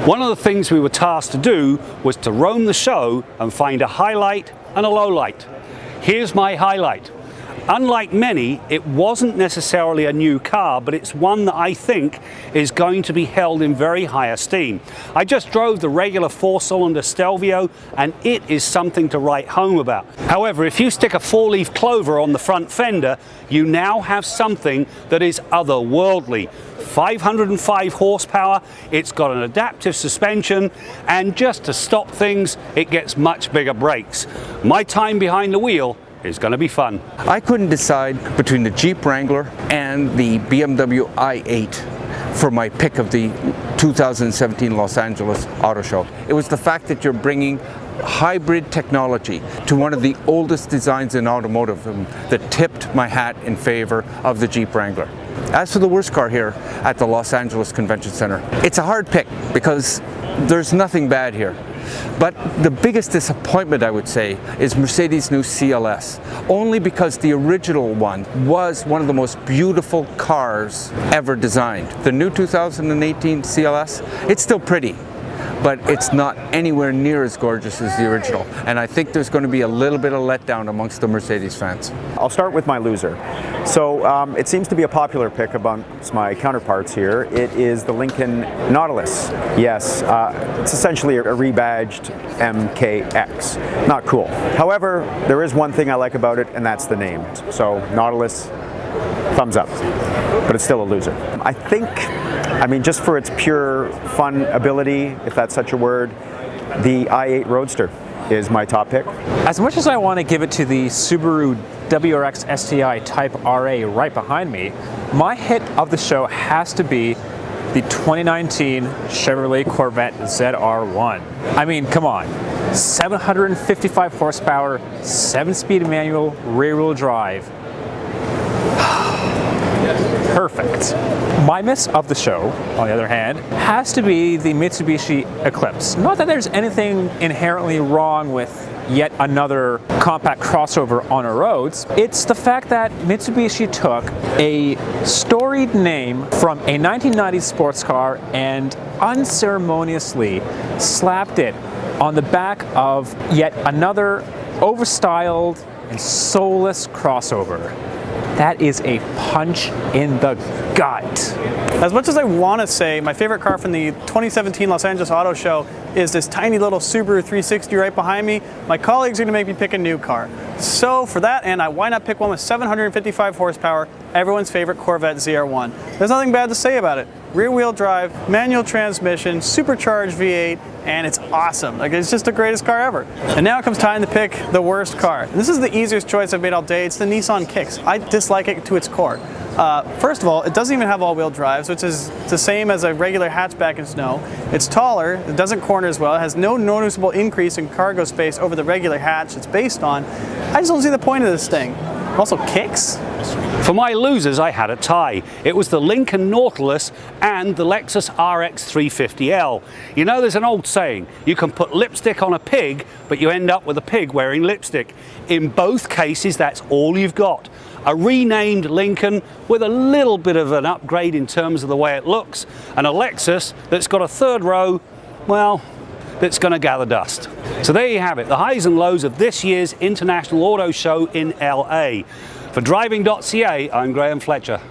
One of the things we were tasked to do was to roam the show and find a highlight and a lowlight. Here's my highlight. Unlike many, it wasn't necessarily a new car, but it's one that I think is going to be held in very high esteem. I just drove the regular 4-cylinder Stelvio, and it is something to write home about. However, if you stick a 4-leaf clover on the front fender, you now have something that is otherworldly. 505 horsepower, it's got an adaptive suspension, and just to stop things, it gets much bigger brakes. My time behind the wheel is going to be fun. I couldn't decide between the Jeep Wrangler and the BMW i8 for my pick of the 2017 Los Angeles Auto Show. It was the fact that you're bringing hybrid technology to one of the oldest designs in automotive that tipped my hat in favor of the Jeep Wrangler. As for the worst car here at the Los Angeles Convention Center, it's a hard pick because there's nothing bad here. But the biggest disappointment, I would say, is Mercedes' new CLS, only because the original one was one of the most beautiful cars ever designed. The new 2018 CLS, it's still pretty, but it's not anywhere near as gorgeous as the original. And I think there's going to be a little bit of letdown amongst the Mercedes fans. I'll start with my loser. So it seems to be a popular pick amongst my counterparts here. It is the Lincoln Nautilus. Yes, it's essentially a rebadged MKX. Not cool. However, there is one thing I like about it, and that's the name. So Nautilus, thumbs up, but it's still a loser. I think, just for its pure fun ability, if that's such a word, the i8 Roadster is my top pick. As much as I want to give it to the Subaru WRX STI Type RA right behind me, my hit of the show has to be the 2019 Chevrolet Corvette ZR1. Come on. 755 horsepower, 7-speed manual, rear-wheel drive. Perfect. My miss of the show, on the other hand, has to be the Mitsubishi Eclipse. Not that there's anything inherently wrong with yet another compact crossover on our roads. It's the fact that Mitsubishi took a storied name from a 1990s sports car and unceremoniously slapped it on the back of yet another overstyled and soulless crossover. That is a punch in the gut. As much as I want to say my favorite car from the 2017 Los Angeles Auto Show is this tiny little Subaru 360 right behind me, my colleagues are going to make me pick a new car. So for that end, why not pick one with 755 horsepower, everyone's favorite Corvette ZR1. There's nothing bad to say about it. Rear-wheel drive, manual transmission, supercharged V8, and it's awesome. It's just the greatest car ever. And now it comes time to pick the worst car. And this is the easiest choice I've made all day. It's the Nissan Kicks. I dislike it to its core. First of all, it doesn't even have all-wheel drive, so it's the same as a regular hatchback in snow. It's taller, it doesn't corner as well, it has no noticeable increase in cargo space over the regular hatch it's based on. I just don't see the point of this thing. Also, kicks? For my losers, I had a tie. It was the Lincoln Nautilus and the Lexus RX 350L. There's an old saying, you can put lipstick on a pig, but you end up with a pig wearing lipstick. In both cases, that's all you've got. A renamed Lincoln with a little bit of an upgrade in terms of the way it looks, and a Lexus that's got a third row, that's going to gather dust. So there you have it, the highs and lows of this year's International Auto Show in LA. For Driving.ca, I'm Graham Fletcher.